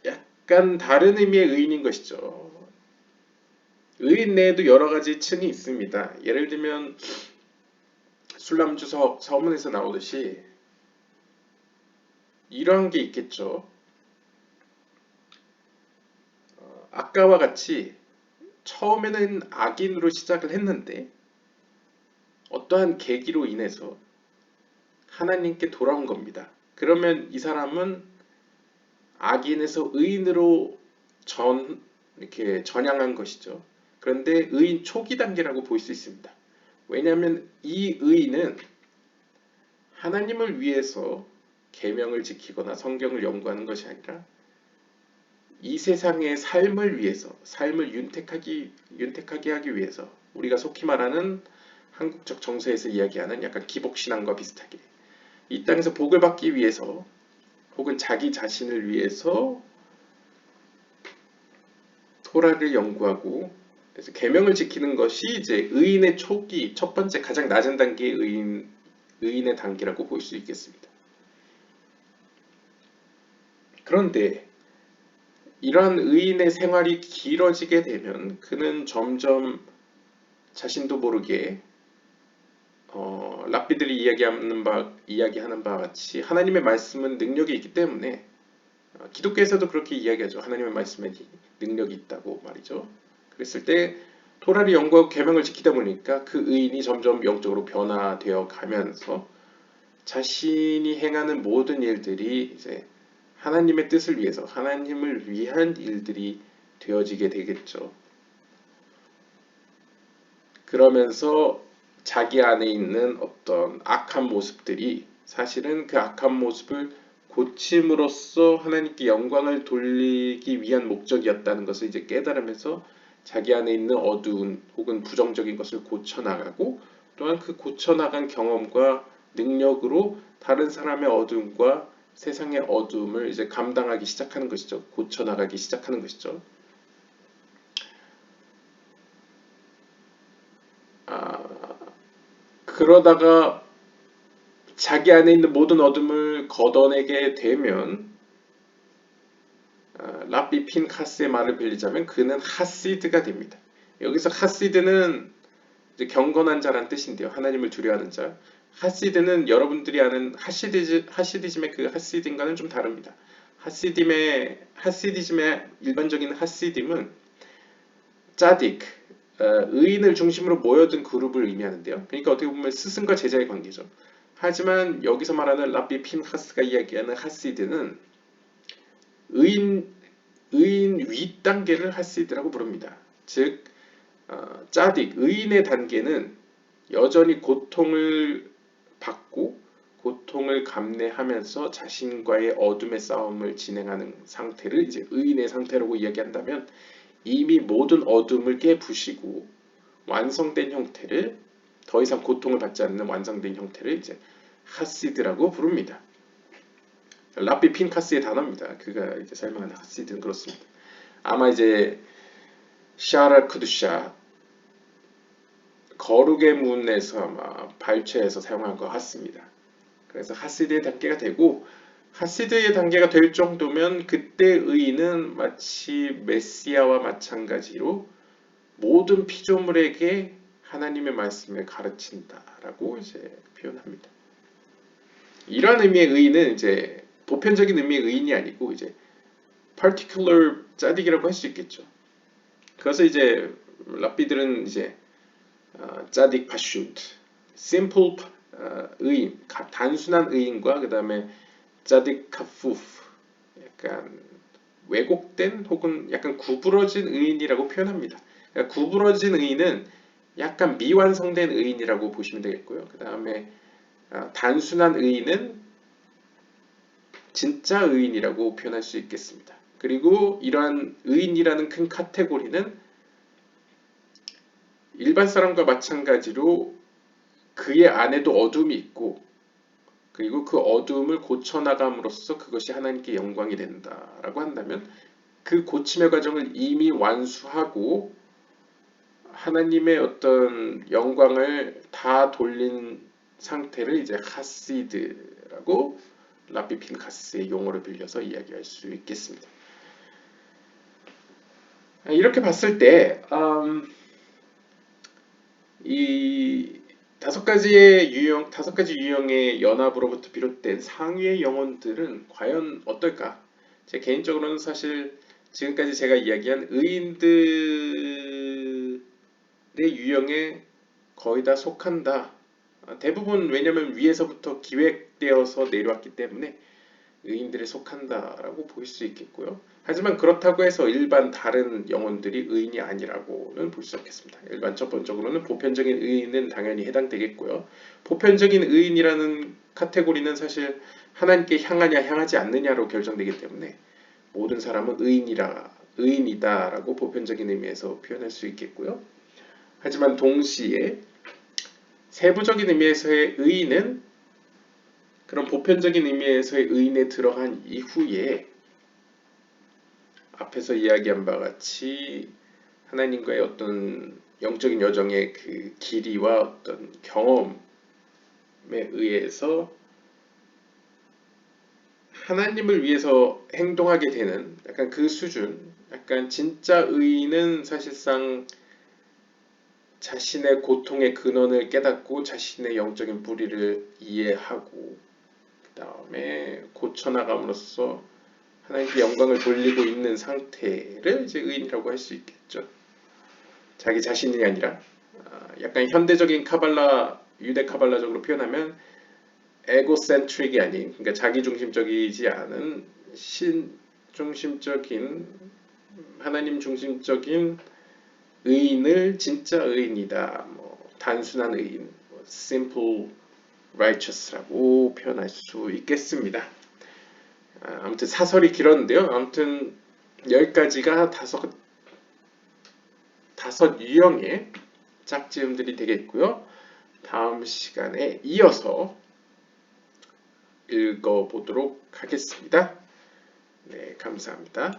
약간 다른 의미의 의인인 것이죠. 의인 내에도 여러 가지 층이 있습니다. 예를 들면 술람주 서문에서 나오듯이 이러한 게 있겠죠. 아까와 같이 처음에는 악인으로 시작을 했는데 어떠한 계기로 인해서 하나님께 돌아온 겁니다. 그러면 이 사람은 악인에서 의인으로 이렇게 전향한 것이죠. 그런데 의인 초기 단계라고 볼 수 있습니다. 왜냐하면 이 의인은 하나님을 위해서 계명을 지키거나 성경을 연구하는 것이 아니라 이 세상의 삶을 위해서, 삶을 윤택하게 하기 위해서, 우리가 속히 말하는 한국적 정서에서 이야기하는 약간 기복신앙과 비슷하게 이 땅에서 복을 받기 위해서 혹은 자기 자신을 위해서 토라를 연구하고 그래서 계명을 지키는 것이 이제 의인의 초기, 첫 번째 가장 낮은 단계의 의인의 단계라고 볼 수 있겠습니다. 그런데 이러한 의인의 생활이 길어지게 되면 그는 점점 자신도 모르게 랍비들이 이야기하는 바와 같이 하나님의 말씀은 능력이 있기 때문에 기독교에서도 그렇게 이야기하죠. 하나님의 말씀에 능력이 있다고 말이죠. 그랬을 때 토라를 연구하고 계명을 지키다 보니까 그 의인이 점점 영적으로 변화되어 가면서 자신이 행하는 모든 일들이 이제 하나님의 뜻을 위해서 하나님을 위한 일들이 되어지게 되겠죠. 그러면서 자기 안에 있는 어떤 악한 모습들이 사실은 그 악한 모습을 고침으로써 하나님께 영광을 돌리기 위한 목적이었다는 것을 이제 깨달으면서 자기 안에 있는 어두운 혹은 부정적인 것을 고쳐나가고 또한 그 고쳐나간 경험과 능력으로 다른 사람의 어두움과 세상의 어두움을 이제 감당하기 시작하는 것이죠. 고쳐나가기 시작하는 것이죠. 그러다가 자기 안에 있는 모든 어둠을 걷어내게 되면 랍비 핀카스의 말을 빌리자면 그는 하시드가 됩니다. 여기서 하시드는 이제 경건한 자란 뜻인데요. 하나님을 두려워하는 자. 하시드는 여러분들이 아는 하시디즘의 그 하시딘과는 좀 다릅니다. 하시디즘의 일반적인 하시딤은 짜딕, 의인을 중심으로 모여든 그룹을 의미하는데요. 그러니까 어떻게 보면 스승과 제자의 관계죠. 하지만 여기서 말하는 랍비 핀하스가 이야기하는 하시드는 의인 윗단계를 하시드라고 부릅니다. 즉 짜딕, 의인의 단계는 여전히 고통을 받고 고통을 감내하면서 자신과의 어둠의 싸움을 진행하는 상태를 이제 의인의 상태라고 이야기한다면 이미 모든 어둠을 깨부시고 완성된 형태를 더 이상 고통을 받지 않는 완성된 형태를 이제 하시드라고 부릅니다. 랍비 핀카스의 단어입니다. 그가 이제 설명하는 하시드는 그렇습니다. 아마 이제 샤라 크두샤 거룩의 문에서 아마 발췌해서 사용한 것 같습니다. 그래서 하시드의 단계가 되고 하시드의 단계가 될 정도면 그때 의인은 마치 메시아와 마찬가지로 모든 피조물에게 하나님의 말씀을 가르친다라고 이제 표현합니다. 이런 의미의 의인은 이제 보편적인 의미의 의인이 아니고 이제 particular 짜딕이라고 할 수 있겠죠. 그래서 이제 랍비들은 이제 짜딕 파슈트, simple 의인, 단순한 의인과 그 다음에 짜딕 카푸프, 약간 왜곡된 혹은 약간 구부러진 의인이라고 표현합니다. 그러니까 구부러진 의인은 약간 미완성된 의인이라고 보시면 되겠고요. 그 다음에 단순한 의인은 진짜 의인이라고 표현할 수 있겠습니다. 그리고 이러한 의인이라는 큰 카테고리는 일반 사람과 마찬가지로 그의 안에도 어둠이 있고 그리고 그 어둠을 고쳐나감으로써 그것이 하나님께 영광이 된다라고 한다면 그 고침의 과정을 이미 완수하고 하나님의 어떤 영광을 다 돌린 상태를 이제 하시드라고 랍비 핀카스의 용어를 빌려서 이야기할 수 있겠습니다. 이렇게 봤을 때, 이 다섯 가지 유형의 연합으로부터 비롯된 상위의 영혼들은 과연 어떨까? 제 개인적으로는 사실 지금까지 제가 이야기한 의인들의 유형에 거의 다 속한다. 대부분 왜냐면 위에서부터 기획되어서 내려왔기 때문에 의인들에 속한다라고 볼 수 있겠고요. 하지만 그렇다고 해서 일반 다른 영혼들이 의인이 아니라고는 볼 수 없겠습니다. 일반 첫 번째로는 보편적인 의인은 당연히 해당되겠고요. 보편적인 의인이라는 카테고리는 사실 하나님께 향하냐 향하지 않느냐로 결정되기 때문에 모든 사람은 의인이다라고 보편적인 의미에서 표현할 수 있겠고요. 하지만 동시에 세부적인 의미에서의 의인은 그런 보편적인 의미에서의 의인에 들어간 이후에 앞에서 이야기한 바와 같이 하나님과의 어떤 영적인 여정의 그 길이와 어떤 경험에 의해서 하나님을 위해서 행동하게 되는 약간 그 수준, 약간 진짜 의인은 사실상 자신의 고통의 근원을 깨닫고 자신의 영적인 뿌리를 이해하고 그 다음에 고쳐나감으로써 하나님께 영광을 돌리고 있는 상태를 이제 의인이라고 할 수 있겠죠. 자기 자신이 아니라 약간 현대적인 카발라, 유대 카발라적으로 표현하면 에고센트릭이 아닌, 그러니까 자기중심적이지 않은 신중심적인, 하나님 중심적인 의인을 진짜 의인이다. 뭐 단순한 의인, simple righteous라고 표현할 수 있겠습니다. 아무튼 사설이 길었는데요. 아무튼 여기까지가 다섯 유형의 짝지음들이 되겠고요. 다음 시간에 이어서 읽어보도록 하겠습니다. 네, 감사합니다.